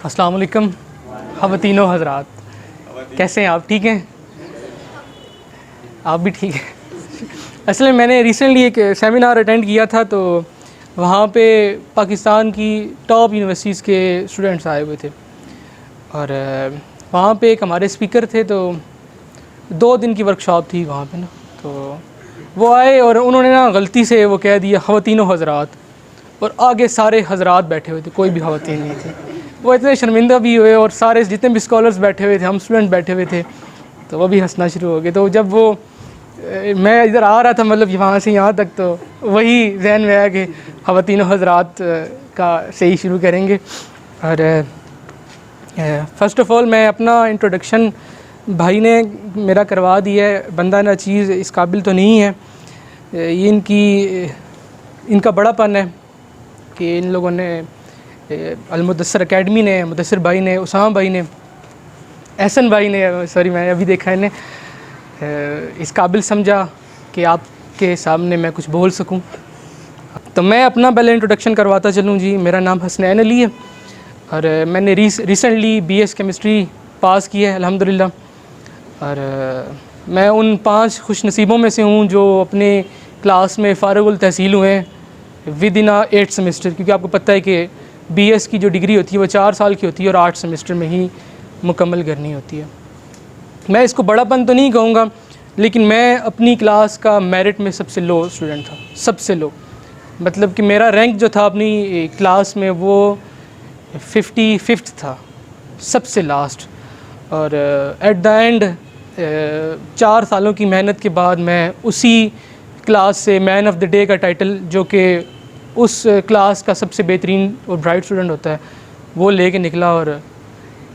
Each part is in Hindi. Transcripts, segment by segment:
अस्सलाम वालेकुम ख़वातीनो हज़रात, कैसे हैं आप? ठीक हैं? आप भी ठीक हैं? असल में मैंने रिसेंटली एक सेमिनार अटेंड किया था, तो वहाँ पे पाकिस्तान की टॉप यूनिवर्सिटीज़ के स्टूडेंट्स आए हुए थे और वहाँ पे एक हमारे स्पीकर थे। तो 2 दिन की वर्कशॉप थी वहाँ पे ना, तो वो आए और उन्होंने ना गलती से वो कह दिया ख़वातीनो हज़रात, और आगे सारे हज़रात बैठे हुए थे, कोई भी ख़वातीन नहीं थी। वो इतने शर्मिंदा भी हुए और सारे जितने भी स्कॉलर्स बैठे हुए थे, हम स्टूडेंट बैठे हुए थे, तो वो भी हंसना शुरू हो गए। तो जब वो मैं इधर आ रहा था, मतलब वहाँ से यहाँ तक, तो वही जहन में आया कि ख़वातीन हज़रात का से ही शुरू करेंगे। और फ़र्स्ट ऑफ़ ऑल मैं अपना इंट्रोडक्शन भाई ने मेरा करवा दिया है। बंदा ना चीज़ इस काबिल तो नहीं है, ये इनका बड़ापन है कि इन लोगों ने अल-मुदस्सिर एकेडमी ने, मुदस्सिर भाई ने, उसामा भाई ने, एहसन भाई ने, सॉरी मैं अभी देखा इन्हें, इस काबिल समझा कि आपके सामने मैं कुछ बोल सकूं। तो मैं अपना पहले इंट्रोडक्शन करवाता चलूं जी। मेरा नाम हसनैन अली है और मैंने रिसेंटली BS केमिस्ट्री पास की है अल्हम्दुलिल्लाह। और मैं उन 5 खुशनसीबों में से हूँ जो अपने क्लास में फ़ारिगुल तहसील हुए हैं विद इन 8 सेमेस्टर, क्योंकि आपको पता है कि BS की जो डिग्री होती है वो 4 साल की होती है और 8 सेमेस्टर में ही मुकम्मल करनी होती है। मैं इसको बड़ापन तो नहीं कहूँगा, लेकिन मैं अपनी क्लास का मेरिट में सबसे लो स्टूडेंट था, सबसे लो। मतलब कि मेरा रैंक जो था अपनी क्लास में वो 55th था, सबसे लास्ट। और एट द एंड 4 सालों की मेहनत के बाद मैं उसी क्लास से मैन ऑफ द डे का टाइटल, जो कि उस क्लास का सबसे बेहतरीन और ब्राइट स्टूडेंट होता है, वो लेके निकला। और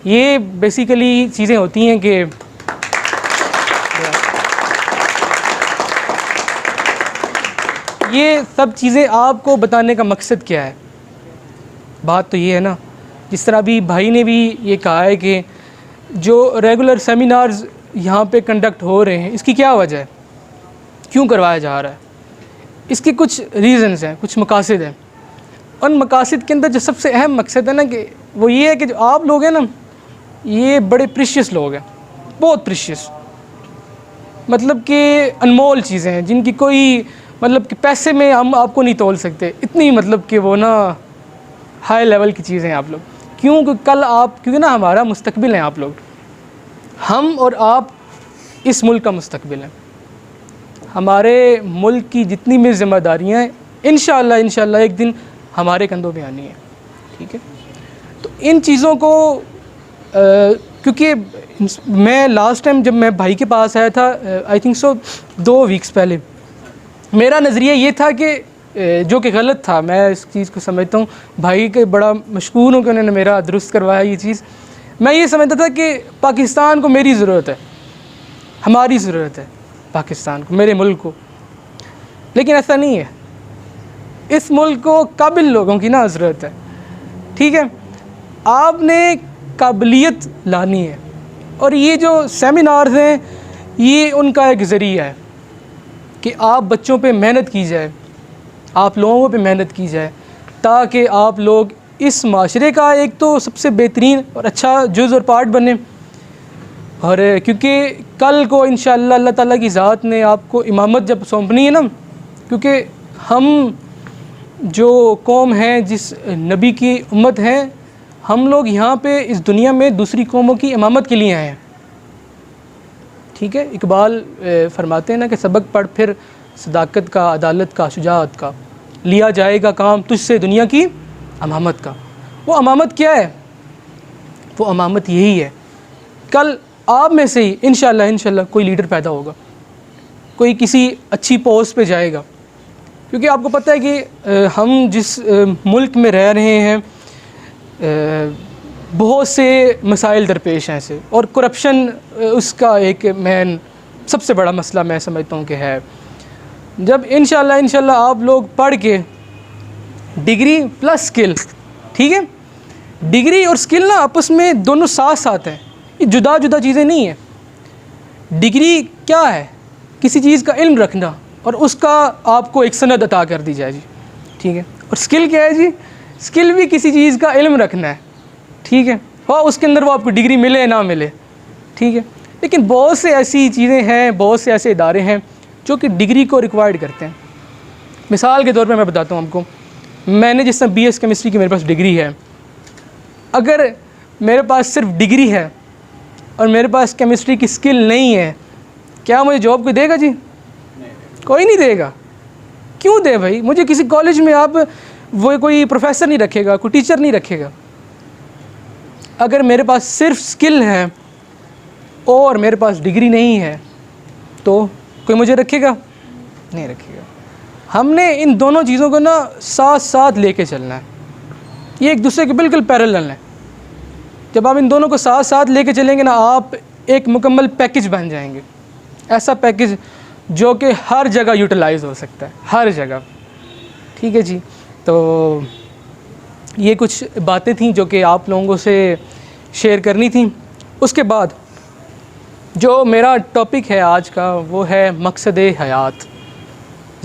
ये बेसिकली चीज़ें होती हैं कि ये सब चीज़ें आपको बताने का मकसद क्या है। बात तो ये है ना, जिस तरह अभी भाई ने भी ये कहा है कि जो रेगुलर सेमिनार्स यहाँ पे कंडक्ट हो रहे हैं, इसकी क्या वजह है, क्यों करवाया जा रहा है? इसके कुछ रीज़न्स हैं, कुछ मकासद हैं। उन मकासद के अंदर जो सबसे अहम मकसद है ना, कि वो ये है कि जो आप लोग हैं ना, ये बड़े प्रीशियस लोग हैं, बहुत प्रीशियस, मतलब कि अनमोल चीज़ें हैं जिनकी कोई मतलब कि पैसे में हम आपको नहीं तोल सकते, इतनी मतलब कि वो ना हाई लेवल की चीज़ें हैं आप लोग। क्योंकि कल आप, क्योंकि ना हमारा मुस्तकबिल हैं आप लोग, हम और आप इस मुल्क का मुस्तकबिल हैं। हमारे मुल्क की जितनी भी ज़िम्मेदारियाँ हैं, इंशाअल्लाह एक दिन हमारे कंधों पे आनी है, ठीक है। तो इन चीज़ों को क्योंकि मैं लास्ट टाइम जब मैं भाई के पास आया था, आई थिंक सो 2 वीक्स पहले, मेरा नज़रिया ये था कि जो कि गलत था, मैं इस चीज़ को समझता हूँ, भाई के बड़ा मशकूर हूँ कि उन्होंने मेरा दुरुस्त करवाया ये चीज़। मैं ये समझता था कि पाकिस्तान को मेरी ज़रूरत है, हमारी ज़रूरत है पाकिस्तान को, मेरे मुल्क को, लेकिन ऐसा नहीं है। इस मुल्क को काबिल लोगों की ना ज़रूरत है, ठीक है। आपने काबिलियत लानी है, और ये जो सेमिनार्स हैं ये उनका एक ज़रिया है कि आप बच्चों पे मेहनत की जाए, आप लोगों पे मेहनत की जाए, ताकि आप लोग इस माशरे का एक तो सबसे बेहतरीन और अच्छा जुज़ और पार्ट बने। और क्योंकि कल को इंशाअल्लाह अल्लाह ताला की ज़ात ने आपको इमामत जब सौंपनी है ना, क्योंकि हम जो कौम हैं, जिस नबी की उम्मत हैं, हम लोग यहाँ पे इस दुनिया में दूसरी कौमों की इमामत के लिए आए हैं, ठीक है। इकबाल फरमाते हैं ना कि सबक पढ़ फिर सदाकत का, अदालत का, शुजाअत का, लिया जाएगा काम तुझसे दुनिया की अमामत का। वो अमामत क्या है? वो अमामत यही है, कल आप में से ही इंशाअल्लाह कोई लीडर पैदा होगा, कोई किसी अच्छी पोस्ट पे जाएगा। क्योंकि आपको पता है कि हम जिस मुल्क में रह रहे हैं, बहुत से मसाइल दरपेश हैं ऐसे, और करप्शन उसका एक मेन सबसे बड़ा मसला मैं समझता हूँ कि है। जब इंशाअल्लाह आप लोग पढ़ के डिग्री प्लस स्किल, ठीक है, डिग्री और स्किल ना आपस में दोनों साथ साथ हैं, ये जुदा जुदा चीज़ें नहीं हैं। डिग्री क्या है? किसी चीज़ का इल्म रखना और उसका आपको एक सनद अता कर दी जाए जी, ठीक है। और स्किल क्या है जी? स्किल भी किसी चीज़ का इल्म रखना है, ठीक है, हाँ उसके अंदर वो आपको डिग्री मिले ना मिले, ठीक है। लेकिन बहुत से ऐसी चीज़ें हैं, बहुत से ऐसे इदारे हैं जो कि डिग्री को रिक्वायर्ड करते हैं। मिसाल के तौर पे मैं बताता हूँ आपको, मैंने जिस तरह BS केमिस्ट्री की मेरे पास डिग्री है, अगर मेरे पास सिर्फ डिग्री है और मेरे पास केमिस्ट्री की स्किल नहीं है, क्या मुझे जॉब कोई देगा जी? कोई नहीं देगा। क्यों दे भाई? मुझे किसी कॉलेज में आप वो कोई प्रोफेसर नहीं रखेगा, कोई टीचर नहीं रखेगा। अगर मेरे पास सिर्फ स्किल है और मेरे पास डिग्री नहीं है तो कोई मुझे रखेगा? नहीं रखेगा। हमने इन दोनों चीज़ों को ना साथ साथ लेके चलना है, ये एक दूसरे के बिल्कुल पैरेलल है। जब आप इन दोनों को साथ साथ लेके चलेंगे ना, आप एक मुकम्मल पैकेज बन जाएंगे, ऐसा पैकेज जो कि हर जगह यूटिलाइज़ हो सकता है, हर जगह, ठीक है जी। तो ये कुछ बातें थी जो कि आप लोगों से शेयर करनी थी। उसके बाद जो मेरा टॉपिक है आज का वो है मकसद हयात।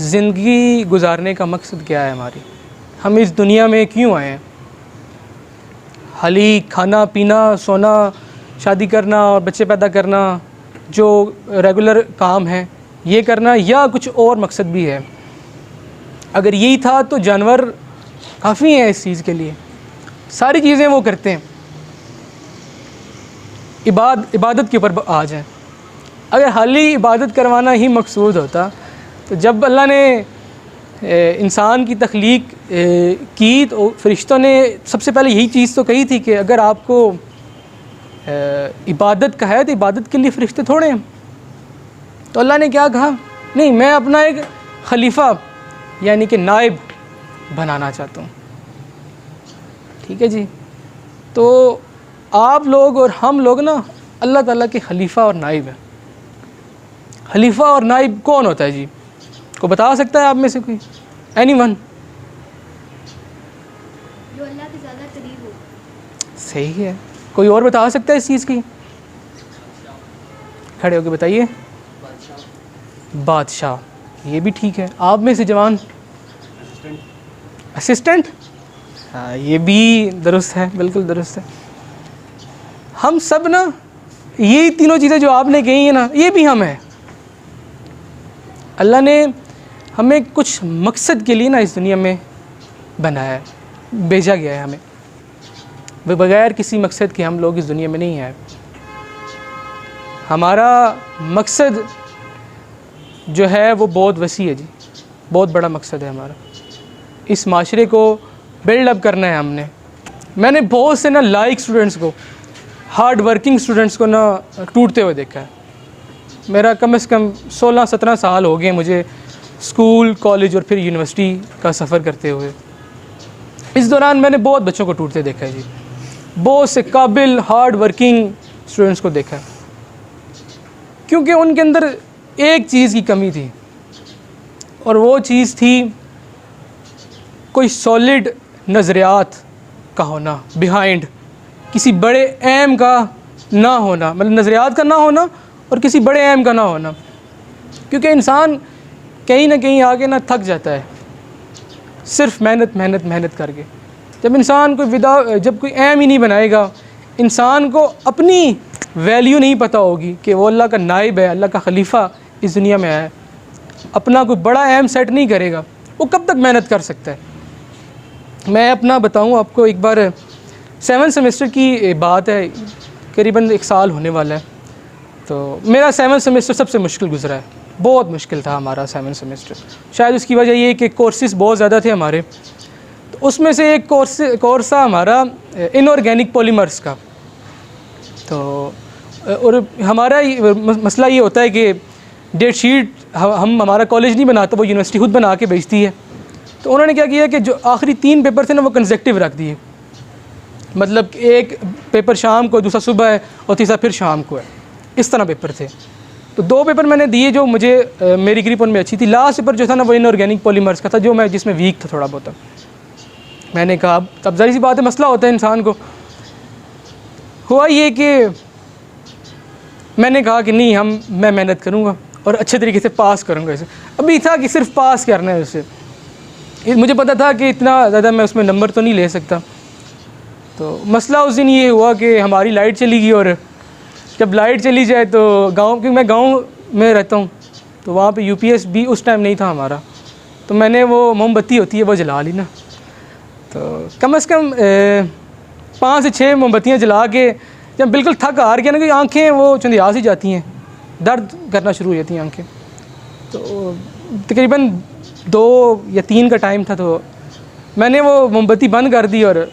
ज़िंदगी गुजारने का मकसद क्या है हमारी, हम इस दुनिया में क्यों आए हैं? खाली खाना पीना सोना शादी करना और बच्चे पैदा करना, जो रेगुलर काम है ये करना, या कुछ और मकसद भी है? अगर यही था तो जानवर काफ़ी हैं इस चीज़ के लिए, सारी चीज़ें वो करते हैं। इबादत के ऊपर आ जाए, अगर खाली इबादत करवाना ही मकसूद होता तो जब अल्लाह ने इंसान की तख्लीक की तो फरिश्तों ने सबसे पहले यही चीज़ तो कही थी कि अगर आपको इबादत का है तो इबादत के लिए फरिश्ते थोड़े हैं। तो अल्लाह ने क्या कहा? नहीं, मैं अपना एक खलीफा यानी कि नाइब बनाना चाहता हूँ, ठीक है जी। तो आप लोग और हम लोग ना अल्लाह ताला के खलीफा और नाइब हैं। खलीफा और नाइब कौन होता है जी? को बता सकता है आप में से कोई? एनीवन? जो अल्लाह के ज़्यादा करीब हो। सही है। कोई और बता सकता है इस चीज़ की? खड़े होके बताइए। बादशाह, ये भी ठीक है। आप में से जवान? असिस्टेंट, हाँ ये भी दुरुस्त है, बिल्कुल दुरुस्त है। हम सब ना ये तीनों चीज़ें जो आपने कही है ना, ये भी हम हैं। अल्लाह ने हमें कुछ मकसद के लिए ना इस दुनिया में बनाया है, भेजा गया है हमें। बगैर किसी मकसद के हम लोग इस दुनिया में नहीं आए। हमारा मकसद जो है वो बहुत वसी है जी, बहुत बड़ा मकसद है हमारा। इस माशरे को बिल्ड अप करना है हमने। मैंने बहुत से ना लाइक स्टूडेंट्स को, हार्ड वर्किंग स्टूडेंट्स को ना टूटते हुए देखा है। मेरा कम से कम 16-17 साल हो गए मुझे स्कूल, कॉलेज और फिर यूनिवर्सिटी का सफ़र करते हुए। इस दौरान मैंने बहुत बच्चों को टूटते देखा है जी, बहुत से काबिल हार्ड वर्किंग स्टूडेंट्स को देखा है, क्योंकि उनके अंदर एक चीज़ की कमी थी और वो चीज़ थी कोई सॉलिड नज़रियात का होना, बिहाइंड किसी बड़े एम का ना होना, मतलब नज़रियात का ना होना और किसी बड़े एम का ना होना। क्योंकि इंसान कहीं ना कहीं आगे ना थक जाता है सिर्फ मेहनत मेहनत मेहनत करके। जब इंसान जब कोई एम ही नहीं बनाएगा, इंसान को अपनी वैल्यू नहीं पता होगी कि वो अल्लाह का नाइब है, अल्लाह का खलीफा इस दुनिया में है, अपना कोई बड़ा एम सेट नहीं करेगा, वो कब तक मेहनत कर सकता है? मैं अपना बताऊं आपको, एक बार 7th सेमेस्टर की बात है, करीबन 1 साल होने वाला है। तो मेरा 7th सेमेस्टर सबसे मुश्किल गुजरा है, बहुत मुश्किल था हमारा 7th सेमेस्टर। शायद उसकी वजह ये कि कोर्सेज़ बहुत ज़्यादा थे हमारे। तो उसमें से एक कोर्स था हमारा इनऑर्गेनिक पॉलीमर्स का। तो और हमारा मसला ये होता है कि डेट शीट हमारा कॉलेज नहीं बनाता, वो यूनिवर्सिटी खुद बना के भेजती है। तो उन्होंने क्या किया कि जो आखिरी 3 पेपर थे ना वो कंसेक्टिव रख दिए, मतलब एक पेपर शाम को, दूसरा सुबह है और तीसरा फिर शाम को है, इस तरह पेपर थे। तो 2 पेपर मैंने दिए जो मुझे मेरी ग्रिप उनमें अच्छी थी। लास्ट पेपर जो था ना वो इनऑर्गेनिक पॉलीमर्स का था, जो मैं जिसमें वीक था थोड़ा बहुत। मैंने कहा अब जाहिर सी बात है, मसला होता है इंसान को। हुआ ये कि मैंने कहा कि नहीं, मैं मेहनत करूँगा और अच्छे तरीके से पास करूँगा इसे। अभी था कि सिर्फ पास करना है उसे, मुझे पता था कि इतना ज़्यादा मैं उसमें नंबर तो नहीं ले सकता। तो मसला उस दिन ये हुआ कि हमारी लाइट चली गई, और जब लाइट चली जाए तो गांव, क्योंकि मैं गांव में रहता हूँ, तो वहाँ पे यूपीएस भी उस टाइम नहीं था हमारा, तो मैंने वो मोमबत्ती होती है वो जला ली ना। तो कम से कम 5 से 6 मोमबत्तियाँ जला के जब बिल्कुल थक हार गया ना, कि आँखें वो चंदियास ही जाती हैं, दर्द करना शुरू हो जाती हैं आँखें। तो तकरीबन 2 या 3 का टाइम था, तो मैंने वो मोमबत्ती बंद कर दी और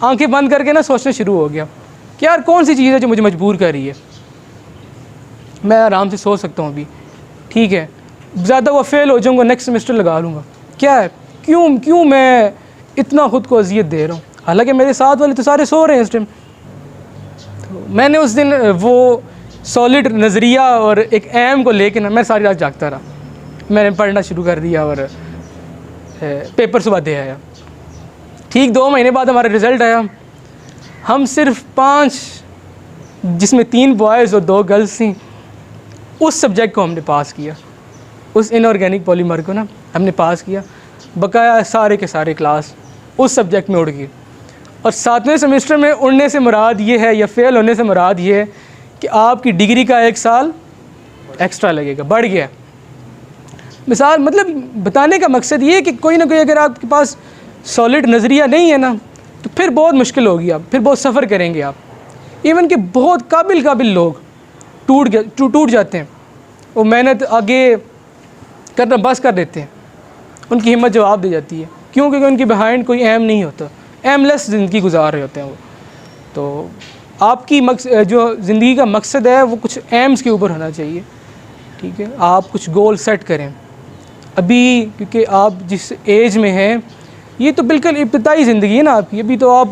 आंखें बंद करके ना सोचना शुरू हो गया कि यार कौन सी चीज़ है जो मुझे मजबूर कर रही है। मैं आराम से सोच सकता हूँ अभी, ठीक है, ज़्यादा वो फेल हो जाऊँगा, नेक्स्ट सेमेस्टर लगा लूँगा, क्या है, क्यों मैं इतना ख़ुद को अजियत दे रहा हूँ, हालांकि मेरे साथ वाले तो सारे सो रहे हैं इस टाइम। तो मैंने उस दिन वो सॉलिड नज़रिया और एक एम को लेके ना मैं सारी रात जागता रहा। मैंने पढ़ना शुरू कर दिया और पेपर सुबह दे आया। ठीक 2 महीने बाद हमारा रिज़ल्ट आया। हम सिर्फ 5, जिसमें 3 बॉयज़ और 2 गर्ल्स थी, उस सब्जेक्ट को हमने पास किया, उस इनऑर्गेनिक पॉलीमर को ना हमने पास किया। बकाया सारे के सारे क्लास उस सब्जेक्ट में उड़ गए। और 7वें सेमेस्टर में उड़ने से मुराद ये है, या फेल होने से मुराद ये है कि आपकी डिग्री का 1 साल एक्स्ट्रा लगेगा, बढ़ गया। मिसाल मतलब बताने का मकसद ये है कि कोई ना कोई अगर आपके पास सॉलिड नज़रिया नहीं है ना, तो फिर बहुत मुश्किल होगी, आप फिर बहुत सफ़र करेंगे आप। इवन कि बहुत काबिल लोग टूट जाते हैं, वो मेहनत आगे करना बस कर देते हैं, उनकी हिम्मत जवाब दे जाती है। क्यों? क्योंकि उनके बिहाइंड कोई एम नहीं होता, एमलेस ज़िंदगी गुजार रहे होते हैं वो। तो आपकी जो ज़िंदगी का मकसद है वो कुछ एम्स के ऊपर होना चाहिए, ठीक है। आप कुछ गोल सेट करें अभी, क्योंकि आप जिस एज में हैं ये तो बिल्कुल इब्तिदाई ज़िंदगी है ना आपकी। अभी तो आप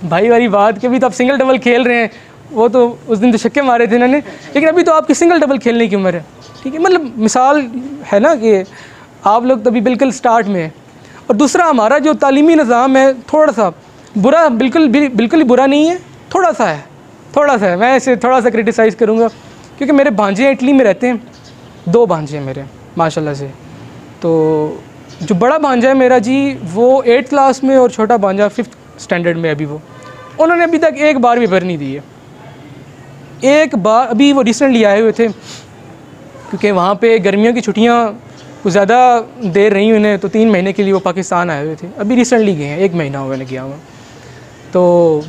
भाई वाली बात कि अभी तो आप सिंगल डबल खेल रहे हैं, वो तो उस दिन तो छक्के मारे थे इन्होंने, लेकिन अभी तो आपकी सिंगल डबल खेलने की उम्र है, ठीक है। मतलब मिसाल है ना कि आप लोग तो अभी बिल्कुल स्टार्ट में हैं। और दूसरा, हमारा जो तालीमी निज़ाम है थोड़ा सा बुरा, बिल्कुल ही बुरा नहीं है, थोड़ा सा है। मैं इसे थोड़ा सा क्रिटिसाइज़ करूँगा, क्योंकि मेरे भांजे इटली में रहते हैं, 2 भांजे हैं मेरे माशाल्लाह से। तो जो बड़ा भांजा है मेरा जी, वो 8th क्लास में, और छोटा भांजा 5th स्टैंडर्ड में अभी। वो उन्होंने अभी तक एक बार भी पेपर नहीं दी है, एक बार। अभी वो रिसेंटली आए हुए थे, क्योंकि वहाँ पे गर्मियों की छुट्टियाँ कुछ ज़्यादा देर रही उन्हें, तो 3 महीने के लिए वो पाकिस्तान आए हुए थे। अभी रिसेंटली गए हैं, 1 महीना हुआ गया हुआ। तो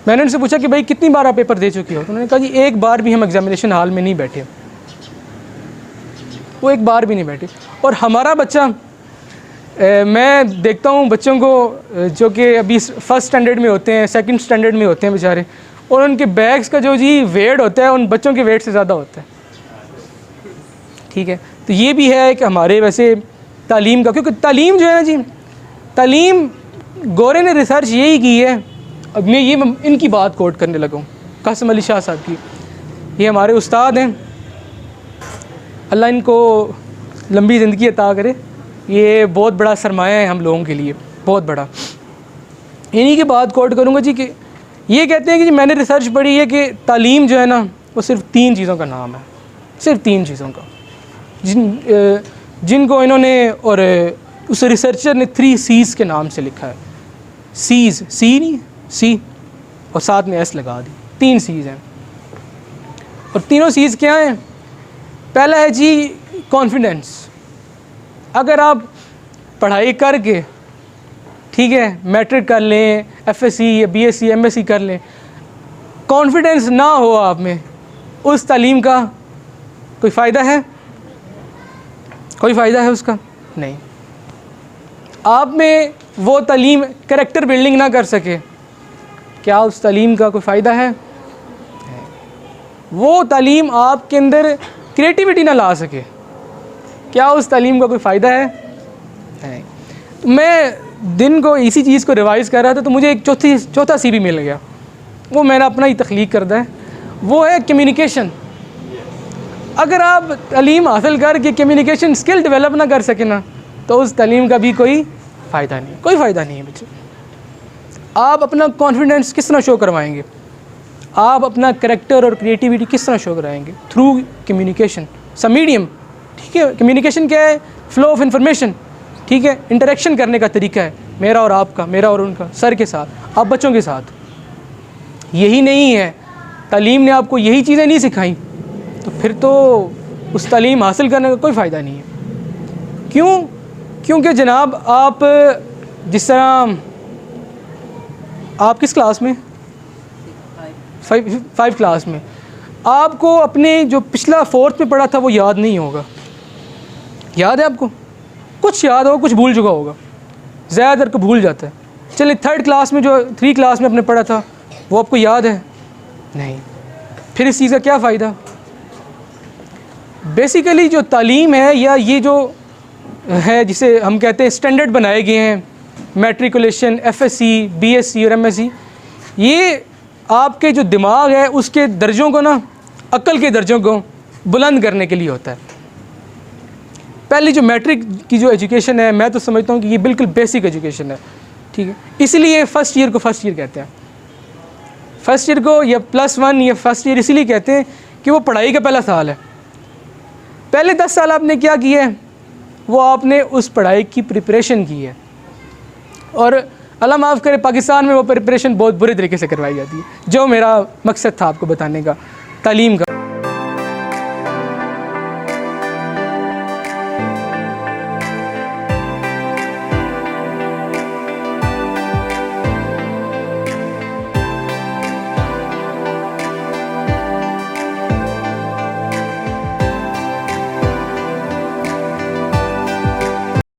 मैंने उनसे पूछा कि भाई कितनी बार आप पेपर दे चुके हो, तो उन्होंने कहा जी एक बार भी हम एग्ज़ामिनेशन हॉल में नहीं बैठे, वो एक बार भी नहीं बैठे। और हमारा बच्चा, मैं देखता हूँ बच्चों को जो कि अभी 1st स्टैंडर्ड में होते हैं, 2nd स्टैंडर्ड में होते हैं बेचारे, और उनके बैग्स का जो जी वेट होता है उन बच्चों के वेट से ज़्यादा होता है, ठीक है। तो ये भी है कि हमारे वैसे तालीम का, क्योंकि तालीम जो है ना जी, तालीम गोरे ने रिसर्च यही की है। अब मैं ये इनकी बात कोट करने लगा हूँ, कासिम अली शाह साहब की। ये हमारे उस्ताद हैं, अल्लाह इनको लंबी ज़िंदगी अता करे। ये बहुत बड़ा सरमाया है हम लोगों के लिए, बहुत बड़ा। इन्हीं की बात कोट करूँगा जी कि ये कहते हैं कि जी मैंने रिसर्च पढ़ी है कि तालीम जो है ना वो सिर्फ 3 चीज़ों का नाम है, सिर्फ 3 चीज़ों का, जिनको इन्होंने, और उस रिसर्चर ने 3 C's के नाम से लिखा है। C's, सी नहीं, सी और साथ में S लगा दी, 3 C's हैं। और तीनों C's क्या हैं? पहला है जी कॉन्फिडेंस। अगर आप पढ़ाई करके, ठीक है, मैट्रिक कर लें, FSC या BSc MSc कर लें, कॉन्फिडेंस ना हो आप में, उस तालीम का कोई फ़ायदा है? कोई फ़ायदा है उसका? नहीं। आप में वो तालीम कैरेक्टर बिल्डिंग ना कर सके, क्या उस तालीम का कोई फ़ायदा है? वो तालीम आपके अंदर क्रिएटिविटी ना ला सके, क्या उस तालीम का कोई फ़ायदा है? नहीं। मैं दिन को इसी चीज़ को रिवाइज़ कर रहा था, तो मुझे एक चौथा सी भी मिल गया। वो मैंने अपना ही तख्लीक करता है, वो है कम्युनिकेशन। अगर आप तालीम हासिल करके कम्युनिकेशन स्किल डेवलप ना कर सके ना, तो उस तालीम का भी कोई फ़ायदा नहीं, कोई फ़ायदा नहीं है बच्चे। आप अपना कॉन्फिडेंस किस तरह शो करवाएंगे, आप अपना करैक्टर और क्रिएटिविटी किस तरह शो कराएंगे? थ्रू कम्युनिकेशन, सम मीडियम, ठीक है। कम्युनिकेशन क्या है? फ्लो ऑफ इंफॉर्मेशन, ठीक है, इंटरेक्शन करने का तरीका है। मेरा और आपका, मेरा और उनका, सर के साथ, आप बच्चों के साथ। यही नहीं है, तालीम ने आपको यही चीज़ें नहीं सिखाई, तो फिर तो उस तालीम हासिल करने का कोई फ़ायदा नहीं है। क्यों? क्योंकि जनाब आप जिस तरह, आप किस क्लास में? 5 क्लास में। आपको अपने जो पिछला 4th में पढ़ा था वो याद नहीं होगा। याद है आपको? कुछ याद होगा, कुछ भूल चुका होगा, ज़्यादातर को भूल जाता है। चलिए 3rd क्लास में, जो 3 क्लास में आपने पढ़ा था वो आपको याद है? नहीं। फिर इस चीज़ का क्या फ़ायदा? बेसिकली जो तालीम है, या ये जो है जिसे हम कहते हैं स्टैंडर्ड बनाए गए हैं, मैट्रिकुलेशन, FSC, BSc और MSc, ये आपके जो दिमाग है उसके दर्जों को ना, अक्ल के दर्जों को बुलंद करने के लिए होता है। पहली जो मैट्रिक की जो एजुकेशन है, मैं तो समझता हूँ कि ये बिल्कुल बेसिक एजुकेशन है, ठीक है। इसलिए फ़र्स्ट ईयर को फ़र्स्ट ईयर कहते हैं। फ़र्स्ट ईयर को या +1 या फ़र्स्ट ईयर इसलिए कहते हैं कि वो पढ़ाई का पहला साल है। पहले 10 साल आपने क्या किया है? वो आपने उस पढ़ाई की प्रिपरेशन की है, और अल्लाह माफ़ करे पाकिस्तान में वो प्रिपरेशन बहुत बुरे तरीके से करवाई जाती है, जो मेरा मकसद था आपको बताने का, तालीम